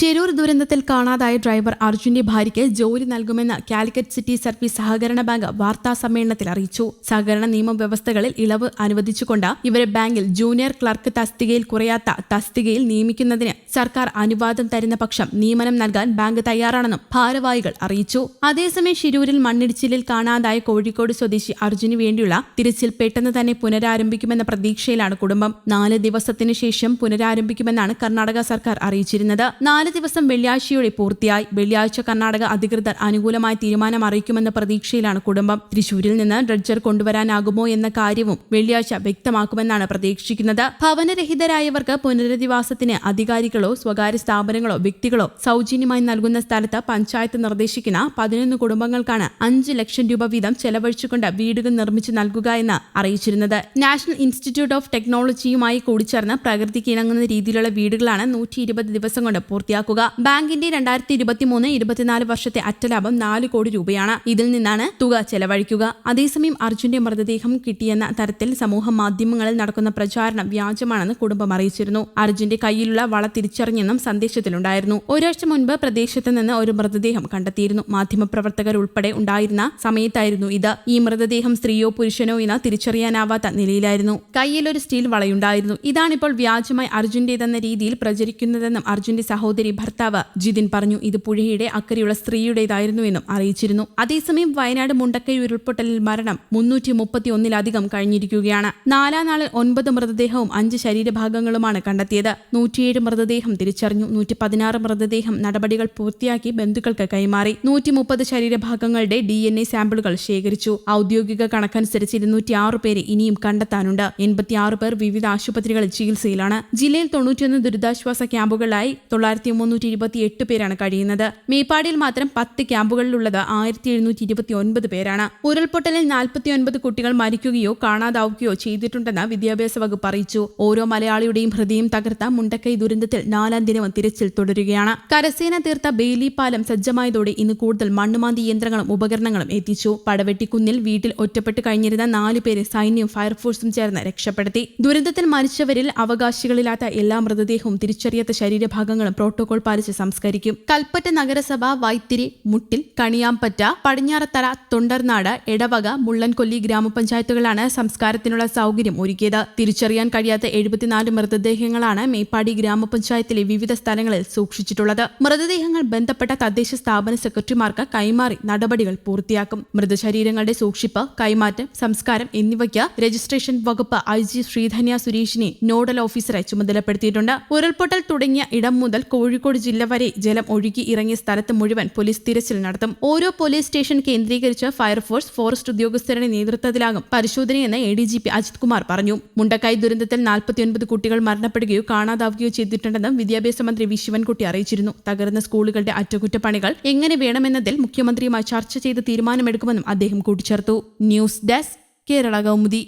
ഷിരൂർ ദുരന്തത്തിൽ കാണാതായ ഡ്രൈവർ അർജുന്റെ ഭാര്യയ്ക്ക് ജോലി നൽകുമെന്ന് കാലിക്കറ്റ് സിറ്റി സർവീസ് സഹകരണ ബാങ്ക് വാർത്താ സമ്മേളനത്തിൽ അറിയിച്ചു. സഹകരണ നിയമവ്യവസ്ഥകളിൽ ഇളവ് അനുവദിച്ചുകൊണ്ട് ഇവരെ ബാങ്കിൽ ജൂനിയർ ക്ലർക്ക് തസ്തികയിൽ കുറയാത്ത തസ്തികയിൽ നിയമിക്കുന്നതിന് സർക്കാർ അനുവാദം തരുന്ന പക്ഷം നിയമനം നൽകാൻ ബാങ്ക് തയ്യാറാണെന്നും ഭാരവാഹികൾ അറിയിച്ചു. അതേസമയം ഷിരൂരിൽ മണ്ണിടിച്ചിലിൽ കാണാതായ കോഴിക്കോട് സ്വദേശി അർജുന് വേണ്ടിയുള്ള തിരച്ചിൽ പെട്ടെന്ന് തന്നെ പുനരാരംഭിക്കുമെന്ന പ്രതീക്ഷയിലാണ് കുടുംബം. 4 ദിവസത്തിനു ശേഷം പുനരാരംഭിക്കുമെന്നാണ് കർണാടക സർക്കാർ അറിയിച്ചിരുന്നത്. 4 ദിവസം വെള്ളിയാഴ്ചയോടെ പൂർത്തിയായി. വെള്ളിയാഴ്ച കർണാടക അധികൃതർ അനുകൂലമായ തീരുമാനം അറിയിക്കുമെന്ന പ്രതീക്ഷയിലാണ് കുടുംബം. തൃശൂരിൽ നിന്ന് ഡ്രഡ്ജർ കൊണ്ടുവരാനാകുമോ എന്ന കാര്യവും വെള്ളിയാഴ്ച വ്യക്തമാക്കുമെന്നാണ് പ്രതീക്ഷിക്കുന്നത്. ഭവനരഹിതരായവർക്ക് പുനരധിവാസത്തിന് അധികാരികളോ സ്വകാര്യ സ്ഥാപനങ്ങളോ വ്യക്തികളോ സൗജന്യമായി നൽകുന്ന സ്ഥലത്ത് പഞ്ചായത്ത് നിർദ്ദേശിക്കുന്ന 11 കുടുംബങ്ങൾക്കാണ് 5 ലക്ഷം രൂപ വീതം ചെലവഴിച്ചുകൊണ്ട് വീടുകൾ നിർമ്മിച്ചു നൽകുക എന്ന് അറിയിച്ചിരുന്നത്. നാഷണൽ ഇൻസ്റ്റിറ്റ്യൂട്ട് ഓഫ് ടെക്നോളജിയുമായി കൂടിച്ചേർന്ന് പ്രകൃതിക്ക് ഇണങ്ങുന്ന രീതിയിലുള്ള വീടുകളാണ് 120 ദിവസം കൊണ്ട് പൂർത്തിയാക്കുക. ബാങ്കിന്റെ 2023-24 വർഷത്തെ അറ്റലാഭം 4 കോടി രൂപയാണ്. ഇതിൽ നിന്നാണ് തുക ചെലവഴിക്കുക. അതേസമയം അർജുന്റെ മൃതദേഹം കിട്ടിയെന്ന തരത്തിൽ സമൂഹ മാധ്യമങ്ങളിൽ നടക്കുന്ന പ്രചാരണം വ്യാജമാണെന്ന് കുടുംബം അറിയിച്ചിരുന്നു. അർജുന്റെ കയ്യിലുള്ള വള തിരിച്ചറിഞ്ഞെന്നും സന്ദേശത്തിലുണ്ടായിരുന്നു. ഒരാഴ്ച മുൻപ് പ്രദേശത്ത് നിന്ന് ഒരു മൃതദേഹം കണ്ടെത്തിയിരുന്നു. മാധ്യമപ്രവർത്തകർ ഉൾപ്പെടെ ഉണ്ടായിരുന്ന സമയത്തായിരുന്നു ഇത്. ഈ മൃതദേഹം സ്ത്രീയോ പുരുഷനോ എന്ന് തിരിച്ചറിയാനാവാത്ത നിലയിലായിരുന്നു. കയ്യിൽ ഒരു സ്റ്റീൽ വളയുണ്ടായിരുന്നു. ഇതാണിപ്പോൾ വ്യാജമായി അർജുന്റേതെന്ന രീതിയിൽ പ്രചരിക്കുന്നതെന്നും അർജുന്റെ സഹോദരി ഭർത്താവ് ജിതിൻ പറഞ്ഞു. ഇത് പുഴയുടെ അക്കരെയുള്ള സ്ത്രീയുടേതായിരുന്നുവെന്നും അറിയിച്ചിരുന്നു. അതേസമയം വയനാട് മുണ്ടക്കൈ ഉരുൾപൊട്ടലിൽ മരണം 331-ലധികം കഴിഞ്ഞിരിക്കുകയാണ്. 4-ാം നാളിൽ 9 മൃതദേഹവും 5 ശരീരഭാഗങ്ങളുമാണ് കണ്ടെത്തിയത്. 107 മൃതദേഹം തിരിച്ചറിഞ്ഞു. 116 മൃതദേഹം നടപടികൾ പൂർത്തിയാക്കി ബന്ധുക്കൾക്ക് കൈമാറി. 130 ശരീരഭാഗങ്ങളുടെ DNA സാമ്പിളുകൾ ശേഖരിച്ചു. ഔദ്യോഗിക കണക്കനുസരിച്ച് 206 പേരെ ഇനിയും കണ്ടെത്താനുണ്ട്. 86 പേർ വിവിധ ആശുപത്രികളിൽ ചികിത്സയിലാണ്. ജില്ലയിൽ 91 ദുരിതാശ്വാസ ക്യാമ്പുകളിലായി 928 പേരാണ് കഴിയുന്നത്. മേപ്പാടിയിൽ മാത്രം 10 ക്യാമ്പുകളിലുള്ളത് 1729 പേരാണ്. ഉരുൾപൊട്ടലിൽ 49 കുട്ടികൾ മരിക്കുകയോ കാണാതാവുകയോ ചെയ്തിട്ടുണ്ടെന്ന് വിദ്യാഭ്യാസ വകുപ്പ് അറിയിച്ചു. ഓരോ മലയാളിയുടെയും ഹൃദയം തകർത്ത മുണ്ടക്കൈ ദുരന്തത്തിൽ 4-ാം ദിനവും തിരച്ചിൽ തുടരുകയാണ്. കരസേന തീർത്ത ബെയിലി പാലം സജ്ജമായതോടെ ഇന്ന് കൂടുതൽ മണ്ണുമാന്തി യന്ത്രങ്ങളും ഉപകരണങ്ങളും എത്തിച്ചു. പടവെട്ടിക്കുന്നിൽ വീട്ടിൽ ഒറ്റപ്പെട്ട് കഴിഞ്ഞിരുന്ന 4 പേരെ സൈന്യവും ഫയർഫോഴ്സും ചേർന്ന് രക്ഷപ്പെടുത്തി. ദുരന്തത്തിൽ മരിച്ചവരിൽ അവകാശികളില്ലാത്ത എല്ലാ മൃതദേഹവും തിരിച്ചറിയാത്ത ശരീരഭാഗങ്ങളും പ്രോട്ടോകോൾ പാലിച്ച് സംസ്കരിക്കും. കൽപ്പറ്റ നഗരസഭ വൈത്തിരി, മുട്ടിൽ, കണിയാമ്പറ്റ, പടിഞ്ഞാറത്തറ, തൊണ്ടർനാട്, എടവക, മുള്ളൻകൊല്ലി ഗ്രാമപഞ്ചായത്തുകളാണ് സംസ്കാരത്തിനുള്ള സൗകര്യം ഒരുക്കിയത്. തിരിച്ചറിയാൻ കഴിയാത്ത 74 മൃതദേഹങ്ങളാണ് മേപ്പാടി ഗ്രാമപഞ്ചായത്തിലെ വിവിധ സ്ഥലങ്ങളിൽ സൂക്ഷിച്ചിട്ടുള്ളത്. മൃതദേഹങ്ങൾ ബന്ധപ്പെട്ട തദ്ദേശ സ്ഥാപന സെക്രട്ടറിമാർക്ക് കൈമാറി നടപടികൾ പൂർത്തിയാക്കും. മൃതശരീരങ്ങളുടെ സൂക്ഷിപ്പ്, കൈമാറ്റം, സംസ്കാരം എന്നിവയ്ക്ക് രജിസ്ട്രേഷൻ വകുപ്പ് IG ശ്രീധന്യ സുരേഷിനെ നോഡൽ ഓഫീസറെ ചുമതലപ്പെടുത്തിയിട്ടുണ്ട്. ഉരുൾപൊട്ടൽ തുടങ്ങിയ ഇടം മുതൽ കോഴിക്കോട് ജില്ല വരെ ജലം ഒഴുകി ഇറങ്ങിയ സ്ഥലത്ത് മുഴുവൻ പോലീസ് തിരച്ചിൽ നടത്തും. ഓരോ പോലീസ് സ്റ്റേഷൻ കേന്ദ്രീകരിച്ച് ഫയർഫോഴ്സ്, ഫോറസ്റ്റ് ഉദ്യോഗസ്ഥരുടെ നേതൃത്വത്തിലാകും പരിശോധനയെന്ന് ADGP അജിത് കുമാർ പറഞ്ഞു. മുണ്ടക്കൈ ദുരന്തത്തിൽ 49 കുട്ടികൾ മരണപ്പെടുകയോ കാണാതാവുകയോ ചെയ്തിട്ടുണ്ടെന്നും വിദ്യാഭ്യാസ മന്ത്രി വി ശിവൻകുട്ടി അറിയിച്ചിരുന്നു. തകർന്ന സ്കൂളുകളുടെ അറ്റകുറ്റപ്പണികൾ എങ്ങനെ വേണമെന്നതിൽ മുഖ്യമന്ത്രിയുമായി ചർച്ച ചെയ്ത് തീരുമാനമെടുക്കുമെന്നും അദ്ദേഹം കൂട്ടിച്ചേർത്തു. News desk, Kerala Kaumudi.